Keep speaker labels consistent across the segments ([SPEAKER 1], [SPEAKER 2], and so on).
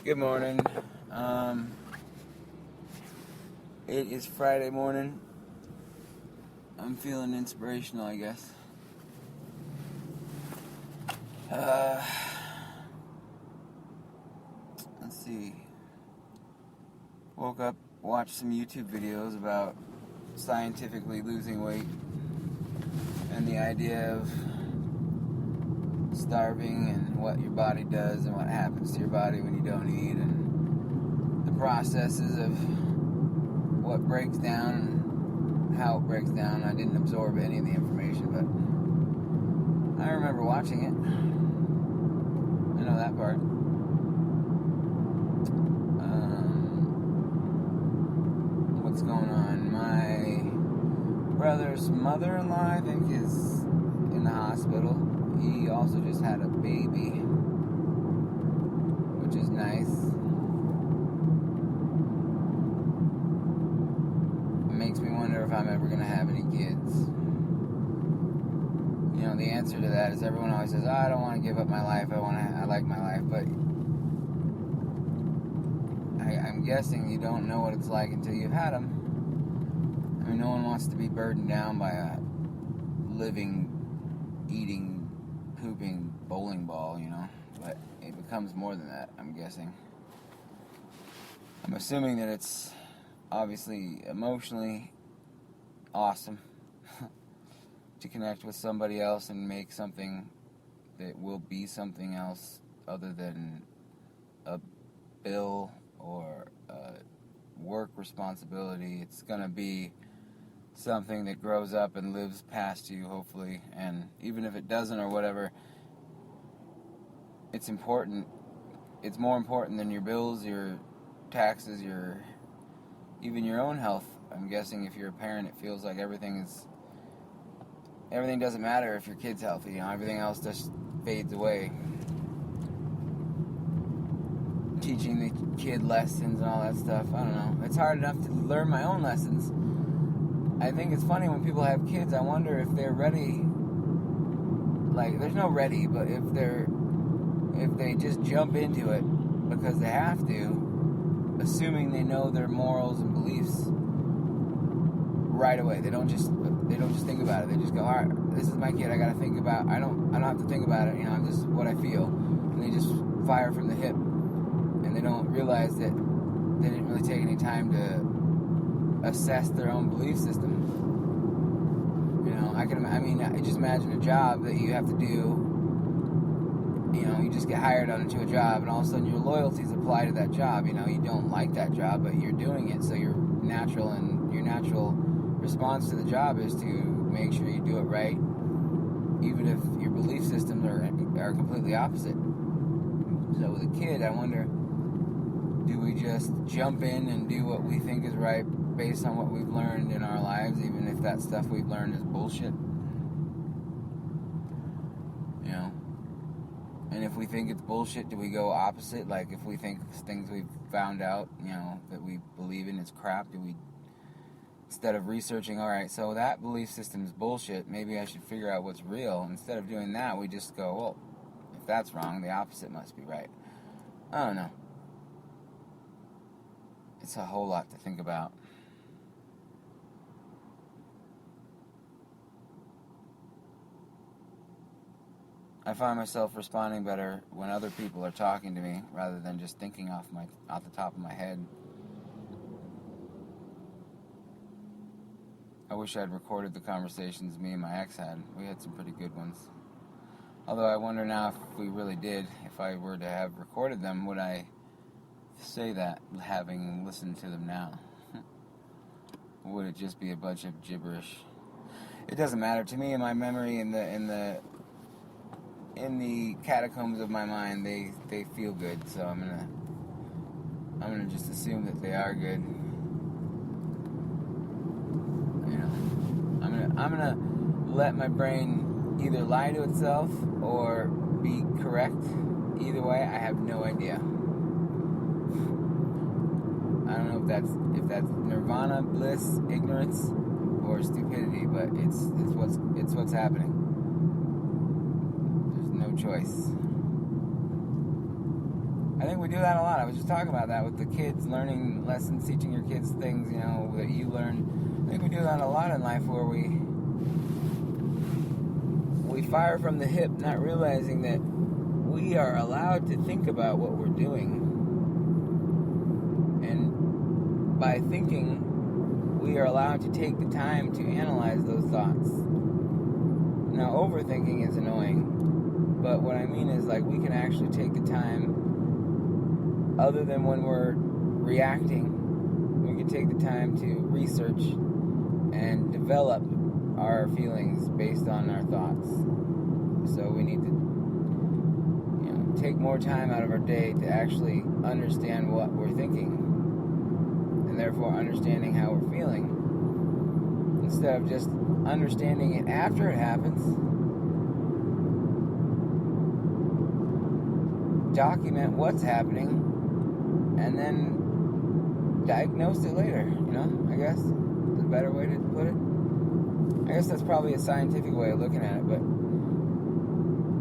[SPEAKER 1] Good morning. It is Friday morning. I'm feeling inspirational, I guess. Let's see. Woke up, watched some YouTube videos about scientifically losing weight and the idea of starving and what your body does and what happens to your body when you don't eat, and the processes of what breaks down and how it breaks down. I didn't absorb any of the information, but I remember watching it. I know that part. What's going on? My brother's mother-in-law, I think, is in the hospital. He also just had a baby, which is nice. It makes me wonder if I'm ever going to have any kids. You know, the answer to that is everyone always says, I don't want to give up my life. I like my life. But I'm guessing you don't know what it's like until you've had them. I mean, no one wants to be burdened down by a living, eating, pooping bowling ball, you know, but it becomes more than that, I'm guessing. I'm assuming that it's obviously emotionally awesome to connect with somebody else and make something that will be something else other than a bill or a work responsibility. It's going to be something that grows up and lives past you, hopefully, and even if it doesn't or whatever, it's important. It's more important than your bills, your taxes, even your own health. I'm guessing if you're a parent, it feels like everything doesn't matter if your kid's healthy, you know, everything else just fades away. Teaching the kid lessons and all that stuff, I don't know. It's hard enough to learn my own lessons. I think it's funny when people have kids, I wonder if they're ready. Like, there's no ready, but if they just jump into it because they have to, assuming they know their morals and beliefs right away. They don't just think about it. They just go, all right, this is my kid. I gotta think about. I don't have to think about it. You know, I'm just what I feel, and they just fire from the hip, and they don't realize that they didn't really take any time to assess their own belief system. You know, I just imagine a job that you have to do. You know, you just get hired onto a job, and all of a sudden your loyalties apply to that job. You know, you don't like that job, but you're doing it, so your natural response to the job is to make sure you do it right, even if your belief systems are completely opposite. So with a kid, I wonder, do we just jump in and do what we think is right based on what we've learned in our lives, even if that stuff we've learned is bullshit? You know? And if we think it's bullshit, do we go opposite? Like, if we think things we've found out, you know, that we believe in is crap, do we, instead of researching, alright, so that belief system is bullshit, maybe I should figure out what's real. Instead of doing that, we just go, well, if that's wrong, the opposite must be right. I don't know. It's a whole lot to think about. I find myself responding better when other people are talking to me rather than just thinking off the top of my head. I wish I'd recorded the conversations me and my ex had. We had some pretty good ones. Although I wonder now if we really did. If I were to have recorded them, would I say that, having listened to them now? Or would it just be a bunch of gibberish? It doesn't matter to me. In my memory, in the catacombs of my mind, they feel good. So I'm gonna just assume that they are good. You know, I'm gonna let my brain either lie to itself or be correct. Either way, I have no idea. I don't know if that's nirvana, bliss, ignorance, or stupidity, but it's what's happening. There's no choice. I think we do that a lot. I was just talking about that with the kids, learning lessons, teaching your kids things, that you learn. I think we do that a lot in life, where we fire from the hip, not realizing that we are allowed to think about what we're doing. And by thinking, we are allowed to take the time to analyze those thoughts. Now, overthinking is annoying, but what I mean is, like, we can actually take the time, other than when we're reacting, we can take the time to research and develop our feelings based on our thoughts. So we need to, take more time out of our day to actually understand what we're thinking, and therefore understanding how we're feeling, instead of just understanding it after it happens. Document what's happening, and then diagnose it later, I guess is a better way to put it. I guess that's probably a scientific way of looking at it, but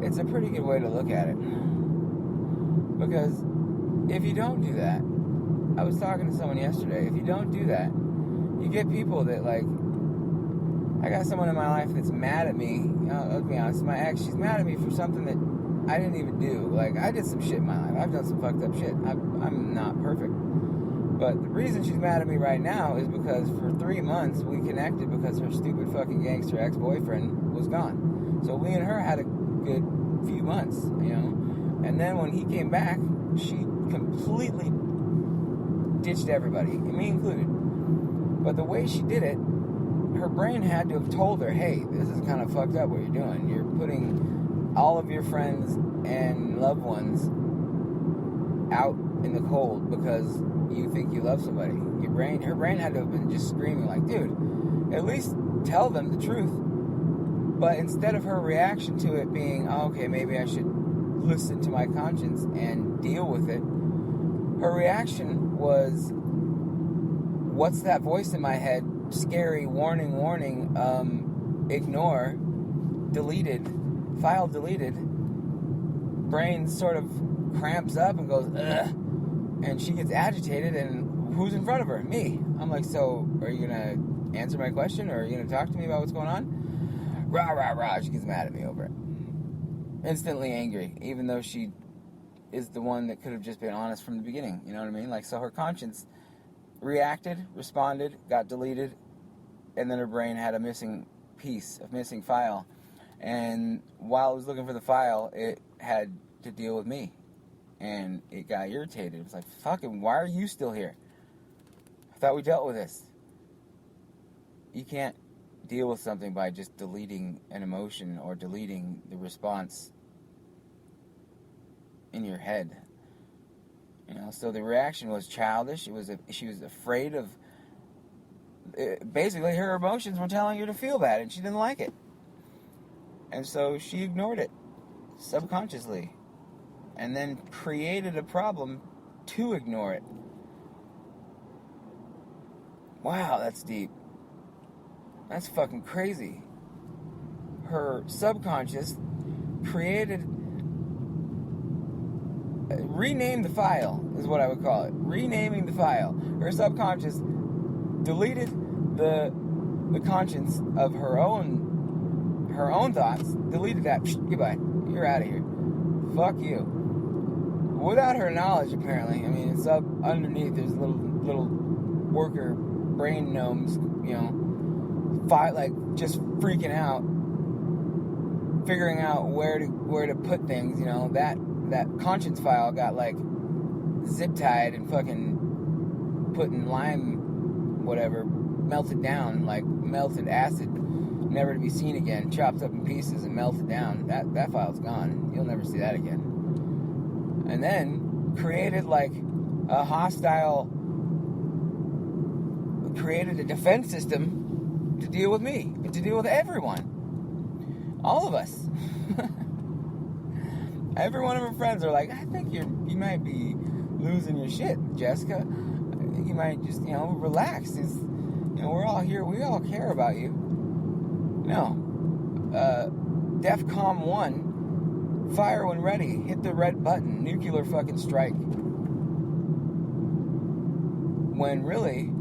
[SPEAKER 1] it's a pretty good way to look at it. Because if you don't do that, I was talking to someone yesterday, if you don't do that, you get people that, like, I got someone in my life that's mad at me. Let's be honest, my ex, she's mad at me for something that I didn't even do. Like, I did some shit in my life. I've done some fucked up shit. I'm not perfect. But the reason she's mad at me right now is because for 3 months we connected because her stupid fucking gangster ex-boyfriend was gone. So we and her had a good few months, And then when he came back, she completely ditched everybody, me included. But the way she did it, her brain had to have told her, hey, this is kind of fucked up what you're doing. You're putting all of your friends and loved ones out in the cold because you think you love somebody. Her brain had to have been just screaming like, dude, at least tell them the truth. But instead of her reaction to it being, okay, maybe I should listen to my conscience and deal with it, her reaction was, what's that voice in my head? Scary, warning, ignore, deleted, file deleted. Brain sort of cramps up and goes, ugh. And she gets agitated, and who's in front of her? Me. I'm like, so are you going to answer my question, or are you going to talk to me about what's going on? Rah, rah, rah. She gets mad at me over it. Instantly angry, even though she is the one that could have just been honest from the beginning. You know what I mean? Like, so her conscience reacted, responded, got deleted, and then her brain had a missing piece, a missing file. And while it was looking for the file, it had to deal with me. And it got irritated. It was like, fucking, why are you still here? I thought we dealt with this. You can't deal with something by just deleting an emotion or deleting the response in your head. So the reaction was childish. She was afraid of... Basically, her emotions were telling her to feel bad, and she didn't like it. And so she ignored it subconsciously, and then created a problem to ignore it. Wow, that's deep. That's fucking crazy. Her subconscious renamed the file, is what I would call it. Renaming the file. Her subconscious deleted the conscience of her own thoughts. Deleted that. Psh, goodbye. You're out of here. Fuck you. Without her knowledge, apparently. I mean, it's up underneath. There's little worker brain gnomes, just freaking out, figuring out where to put things. That conscience file got like zip tied and fucking put in lime, whatever, melted down like melted acid, never to be seen again, chopped up in pieces and melted down. That file's gone. You'll never see that again. And then created created a defense system to deal with me, to deal with everyone, all of us. Every one of her friends are like, I think you might be losing your shit, Jessica. I think you might just, relax. We're all here. We all care about you. No. DEFCON 1 Fire when ready. Hit the red button. Nuclear fucking strike. When really,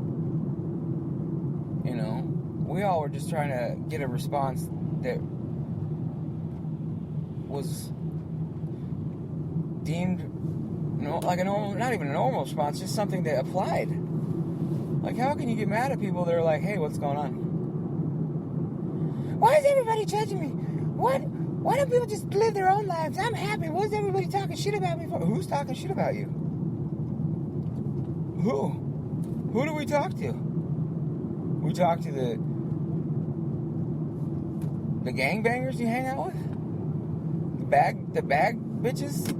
[SPEAKER 1] you know, we all were just trying to get a response that was deemed like a normal, not even a normal response, just something that applied. Like, how can you get mad at people that are like, hey, what's going on? Why is everybody judging me? Why don't people just live their own lives? I'm happy. What's everybody talking shit about me for? Who's talking shit about you? Who? Who do we talk to? We talk to the gangbangers you hang out with? The bag bitches?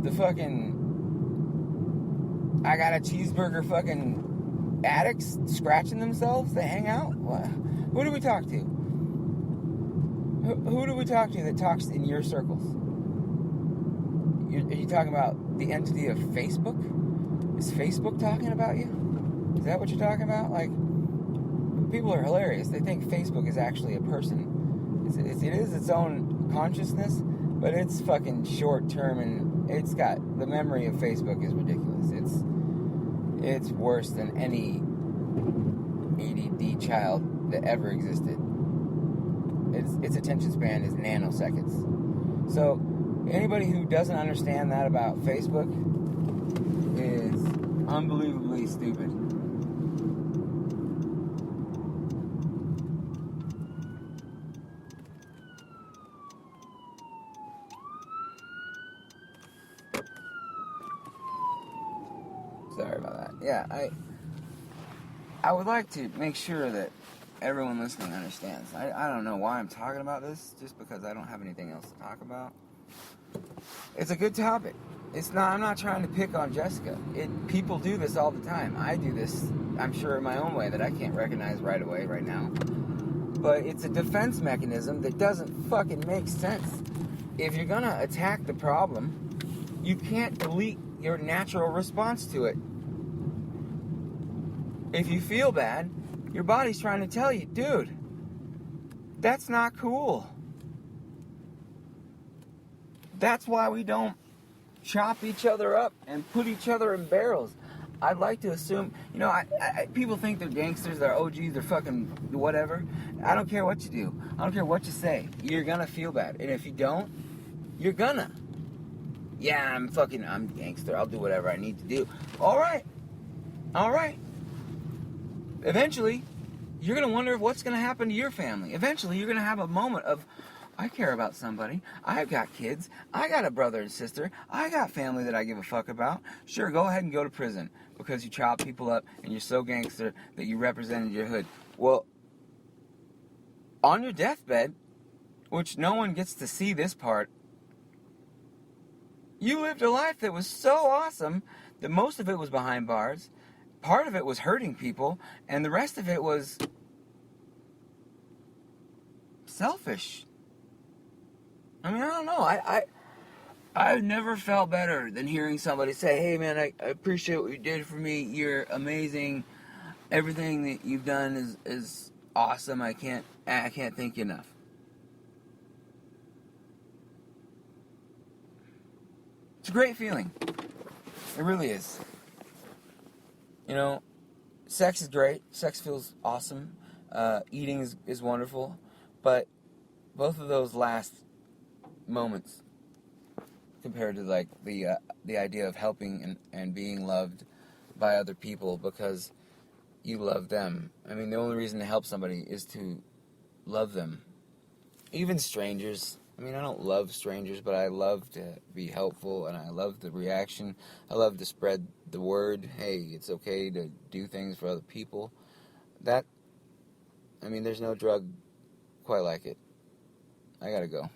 [SPEAKER 1] The fucking I got a cheeseburger fucking addicts scratching themselves that hang out? What? Who do we talk to? Who do we talk to that talks in your circles? Are you talking about the entity of Facebook? Is Facebook talking about you? Is that what you're talking about? Like, people are hilarious. They think Facebook is actually a person. It is its own consciousness, but it's fucking short term, and it's got the memory of Facebook is ridiculous. It's worse than any ADD child that ever existed. Its attention span is nanoseconds. So anybody who doesn't understand that about Facebook is unbelievably stupid. Sorry about that. Yeah, I would like to make sure that everyone listening understands. I don't know why I'm talking about this, just because I don't have anything else to talk about. It's a good topic. I'm not trying to pick on Jessica. People do this all the time. I do this, I'm sure, in my own way that I can't recognize right away, right now. But it's a defense mechanism that doesn't fucking make sense. If you're gonna attack the problem, you can't delete your natural response to it. If you feel bad, your body's trying to tell you, dude, that's not cool. That's why we don't chop each other up and put each other in barrels. I'd like to assume, people think they're gangsters, they're OGs, they're fucking whatever. I don't care what you do. I don't care what you say. You're gonna feel bad. And if you don't, you're gonna. Yeah, I'm gangster. I'll do whatever I need to do. All right. Eventually, you're going to wonder what's going to happen to your family. Eventually, you're going to have a moment of, I care about somebody. I've got kids. I got a brother and sister. I got family that I give a fuck about. Sure, go ahead and go to prison because you chop people up and you're so gangster that you represented your hood. Well, on your deathbed, which no one gets to see this part, you lived a life that was so awesome that most of it was behind bars. Part of it was hurting people, and the rest of it was selfish. I mean, I don't know. I've never felt better than hearing somebody say, hey man, I appreciate what you did for me. You're amazing. Everything that you've done is awesome. I can't thank you enough. It's a great feeling. It really is. Sex is great. Sex feels awesome. Eating is wonderful. But both of those last moments compared to like the idea of helping and being loved by other people because you love them. I mean, the only reason to help somebody is to love them. Even strangers. I mean, I don't love strangers, but I love to be helpful, and I love the reaction. I love to spread the word. Hey, it's okay to do things for other people. There's no drug quite like it. I gotta go.